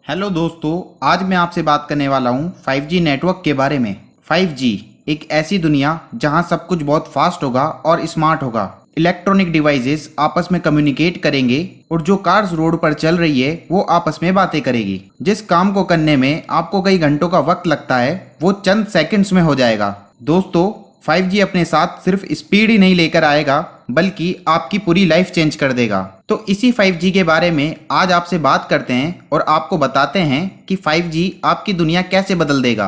Hello दोस्तों, आज मैं आपसे बात करने वाला हूँ 5G नेटवर्क के बारे में। 5G एक ऐसी दुनिया जहाँ सब कुछ बहुत फास्ट होगा और स्मार्ट होगा। इलेक्ट्रॉनिक डिवाइसेस आपस में कम्युनिकेट करेंगे और जो कार्स रोड पर चल रही है वो आपस में बातें करेगी। जिस काम को करने में आपको कई घंटों का वक्त लगता है वो चंद सेकंड्स में हो जाएगा। दोस्तों, 5G अपने साथ सिर्फ स्पीड ही नहीं लेकर आएगा बल्कि आपकी पूरी लाइफ चेंज कर देगा। तो इसी 5G के बारे में आज आपसे बात करते हैं और आपको बताते हैं कि 5G आपकी दुनिया कैसे बदल देगा।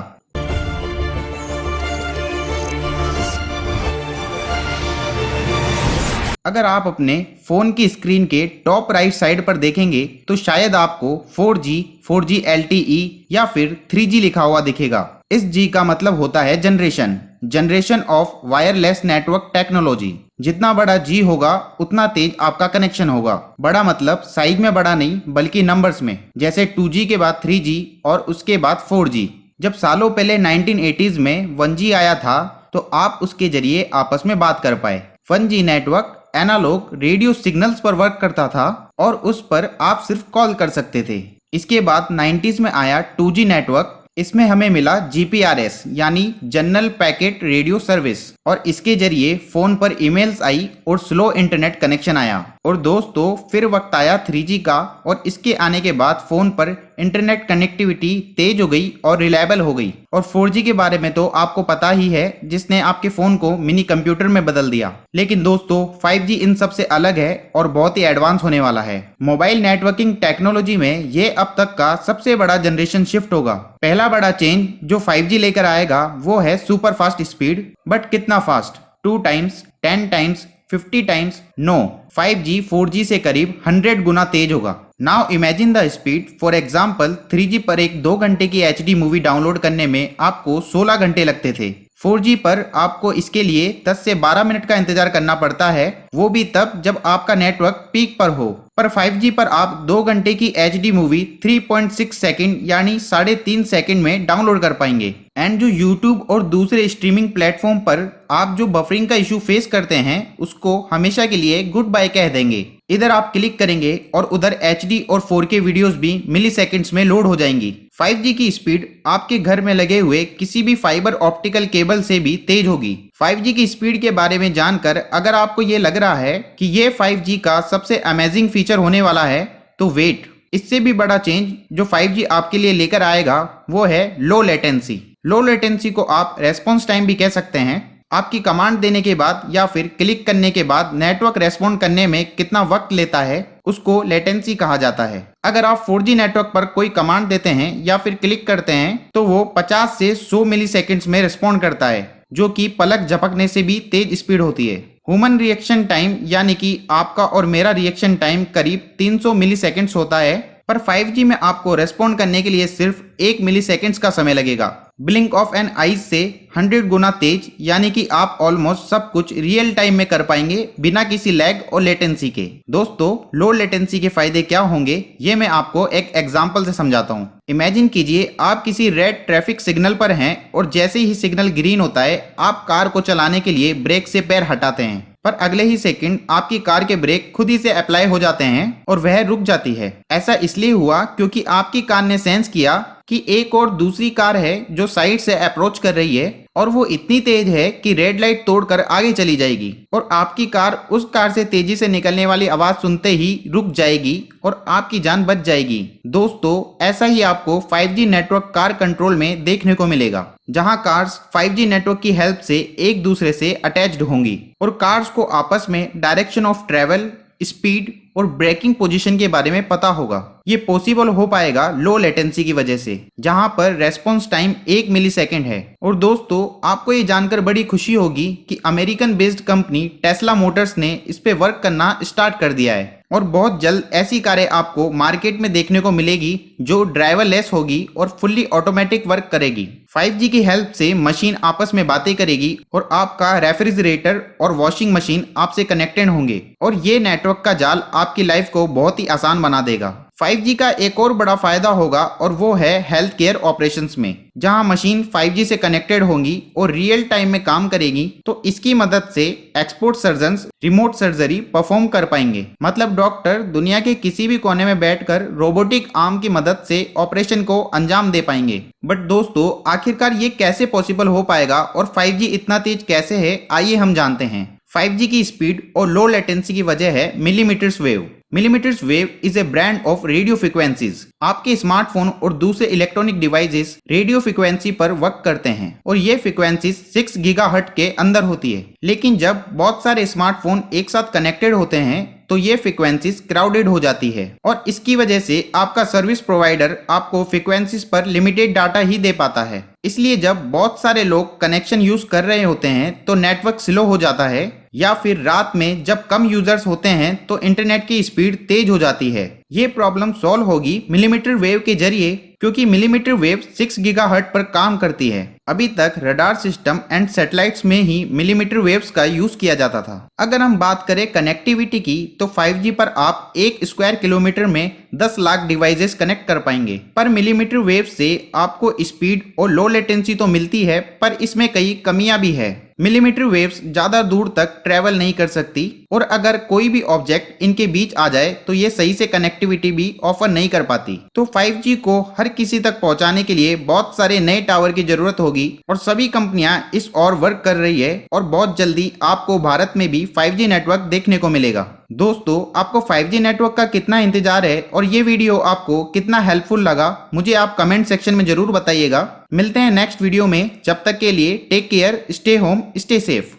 अगर आप अपने फोन की स्क्रीन के टॉप राइट साइड पर देखेंगे तो शायद आपको 4G, 4G LTE या फिर 3G लिखा हुआ दिखेगा। इस G का मतलब होता है generation of wireless network technology. जितना बड़ा G होगा उतना तेज आपका कनेक्शन होगा। बड़ा मतलब साइज में बड़ा नहीं बल्कि नंबर्स में, जैसे 2G के बाद 3G और उसके बाद 4G। जब सालों पहले 1980s में 1G आया था तो आप उसके जरिए आपस में बात कर पाए। 1G network analogue radio signals पर वर्क करता था और उस पर आप सिर्फ कॉल कर सकते थे। इसके बाद 90s में आया 2G नेटवर्क। इसमें हमें मिला GPRS यानी जनरल पैकेट रेडियो सर्विस, और इसके जरिए फोन पर ईमेल्स आई और स्लो इंटरनेट कनेक्शन आया। और दोस्तों, फिर वक्त आया 3G का, और इसके आने के बाद फोन पर इंटरनेट कनेक्टिविटी तेज हो गई और रिलायबल हो गई। और 4G के बारे में तो आपको पता ही है, जिसने आपके फोन को मिनी कंप्यूटर में बदल दिया। लेकिन दोस्तों, 5G इन सब से अलग है और बहुत ही एडवांस होने वाला है। मोबाइल नेटवर्किंग टेक्नोलॉजी में ये अब तक का सबसे बड़ा जनरेशन शिफ्ट होगा। पहला बड़ा चेंज जो 5G लेकर आएगा वो है सुपर फास्ट स्पीड। बट कितना fast? 2 times, 10 times, 50 times? No, 5G 4G से करीब 100 गुना तेज होगा। Now imagine the speed. For example, 3G पर एक 2 घंटे की HD मूवी डाउनलोड करने में आपको 16 घंटे लगते थे। 4G पर आपको इसके लिए 10 से 12 मिनट का इंतजार करना पड़ता है, वो भी तब जब आपका नेटवर्क पीक पर हो। पर 5G पर आप 2 घंटे की HD मूवी 3.6 सेकंड यानी 3.5 सेकंड में डाउनलोड कर पाएंगे। एंड जो YouTube और दूसरे स्ट्रीमिंग प्लेटफॉर्म पर आप जो बफरिंग का इशू फेस करते हैं उसको हमेशा के लिए गुड बाय कह देंगे। इधर आप क्लिक करेंगे और उधर HD और 4K वीडियोस भी मिली सेकेंड्स में लोड हो जाएंगी। 5G की स्पीड आपके घर में लगे हुए किसी भी फाइबर ऑप्टिकल केबल से भी तेज होगी। 5G की स्पीड के बारे में जानकर अगर आपको ये लग रहा है कि ये 5G का सबसे अमेजिंग फीचर होने वाला है तो वेट, इससे भी बड़ा चेंज जो 5G आपके लिए लेकर आएगा वो है लो लेटेंसी। लो लेटेंसी को आप रेस्पॉन्स टाइम भी कह सकते हैं। आपकी कमांड देने के बाद या फिर क्लिक करने के बाद नेटवर्क रेस्पॉन्ड करने में कितना वक्त लेता है उसको लेटेंसी कहा जाता है। अगर आप 4G नेटवर्क पर कोई कमांड देते हैं या फिर क्लिक करते हैं तो वो 50 से 100 मिली सेकेंड्स में रिस्पॉन्ड करता है, जो कि पलक झपकने से भी तेज स्पीड होती है। ह्यूमन रिएक्शन टाइम यानी कि आपका और मेरा रिएक्शन टाइम करीब 300 मिली सेकेंड्स होता है, पर 5G में आपको रेस्पॉन्ड करने के लिए सिर्फ 1 मिली सेकेंड्स का समय लगेगा। ब्लिंक ऑफ एन आईज से 100 गुना तेज, यानी कि आप ऑलमोस्ट सब कुछ रियल टाइम में कर पाएंगे बिना किसी लैग और लेटेंसी के। दोस्तों, लो लेटेंसी के फायदे क्या होंगे ये मैं आपको एक एग्जांपल से समझाता हूँ। इमेजिन कीजिए आप किसी रेड ट्रैफिक सिग्नल पर हैं और जैसे ही सिग्नल ग्रीन होता है आप कार को चलाने के लिए ब्रेक से पैर हटाते हैं, पर अगले ही सेकंड आपकी कार के ब्रेक खुद ही से अप्लाई हो जाते हैं और वह रुक जाती है। ऐसा इसलिए हुआ क्योंकि आपकी कार ने सेंस किया कि एक और दूसरी कार है जो साइड से अप्रोच कर रही है और वो इतनी तेज है कि रेड लाइट तोड़कर आगे चली जाएगी, और आपकी कार उस कार से तेजी से निकलने वाली आवाज सुनते ही रुक जाएगी और आपकी जान बच जाएगी। दोस्तों, ऐसा ही आपको 5G नेटवर्क कार कंट्रोल में देखने को मिलेगा, जहां कार्स 5G नेटवर्क की हेल्प से एक दूसरे से अटैच्ड होंगी और कार्स को आपस में डायरेक्शन ऑफ ट्रेवल, स्पीड और ब्रेकिंग पोजीशन के बारे में पता होगा। ये पॉसिबल हो पाएगा लो लेटेंसी की वजह से, जहां पर रेस्पॉन्स टाइम 1 मिली सेकेंड है। और दोस्तों, आपको ये जानकर बड़ी खुशी होगी कि American based company Tesla Motors ने इस पे वर्क करना स्टार्ट कर दिया है और बहुत जल्द ऐसी कारें आपको मार्केट में देखने को मिलेगी जो ड्राइवरलेस होगी और फुल्ली ऑटोमेटिक वर्क करेगी। 5G की हेल्प से मशीन आपस में बातें करेगी और आपका रेफ्रिजरेटर और वॉशिंग मशीन आपसे कनेक्टेड होंगे, और ये नेटवर्क का जाल आपकी लाइफ को बहुत ही आसान बना देगा। 5G का एक और बड़ा फायदा होगा और वो है हेल्थ केयर ऑपरेशंस में। जहां मशीन 5G से कनेक्टेड होंगी और रियल टाइम में काम करेगी, तो इसकी मदद से export surgeons remote surgery perform कर पाएंगे। मतलब डॉक्टर दुनिया के किसी भी कोने में बैठकर रोबोटिक आर्म की मदद से ऑपरेशन को अंजाम दे पाएंगे। बट दोस्तों, आखिरकार ये कैसे पॉसिबल हो पाएगा और 5G इतना तेज कैसे है, आइए हम जानते हैं। 5G की स्पीड और लो लेटेंसी की वजह है millimetres wave. Millimetres wave is a brand of radio frequencies. आपके स्मार्टफोन और दूसरे इलेक्ट्रॉनिक डिवाइसेस रेडियो फ्रिक्वेंसी पर वर्क करते हैं और ये फ्रिक्वेंसीज 6 गीगाहर्ट्ज के अंदर होती है। लेकिन जब बहुत सारे स्मार्टफोन एक साथ कनेक्टेड होते हैं तो ये फ्रिक्वेंसीज क्राउडेड हो जाती है और इसकी वजह से आपका सर्विस प्रोवाइडर आपको फ्रिक्वेंसीज पर लिमिटेड डाटा ही दे पाता है। इसलिए जब बहुत सारे लोग कनेक्शन यूज कर रहे होते हैं तो नेटवर्क स्लो हो जाता है, या फिर रात में जब कम यूजर्स होते हैं तो इंटरनेट की स्पीड तेज हो जाती है। ये प्रॉब्लम सॉल्व होगी मिलीमीटर वेव के जरिए, क्योंकि मिलीमीटर वेव 6 गीगाहर्ट्ज पर काम करती है। अभी तक रडार सिस्टम एंड सैटेलाइट्स में ही मिलीमीटर वेव्स का यूज किया जाता था। अगर हम बात करें कनेक्टिविटी की, तो 5G पर आप 1 स्क्वायर किलोमीटर में 10 लाख डिवाइसेस कनेक्ट कर पाएंगे। पर मिलीमीटर वेव से आपको स्पीड और लो लेटेंसी तो मिलती है, पर इसमें कई कमियां भी है। मिलीमीटर वेव्स ज्यादा दूर तक ट्रेवल नहीं कर सकती और अगर कोई भी ऑब्जेक्ट इनके बीच आ जाए तो ये सही से कनेक्टिविटी भी ऑफर नहीं कर पाती। तो 5G को हर किसी तक पहुंचाने के लिए बहुत सारे नए टावर की जरूरत होगी और सभी कंपनियां इस और वर्क कर रही है और बहुत जल्दी आपको भारत में भी 5G नेटवर्क देखने को मिलेगा। दोस्तों, आपको 5G नेटवर्क का कितना इंतजार है और ये वीडियो आपको कितना हेल्पफुल लगा, मुझे आप कमेंट सेक्शन में जरूर बताइएगा। मिलते हैं नेक्स्ट वीडियो में। जब तक के लिए take care, stay home, stay safe.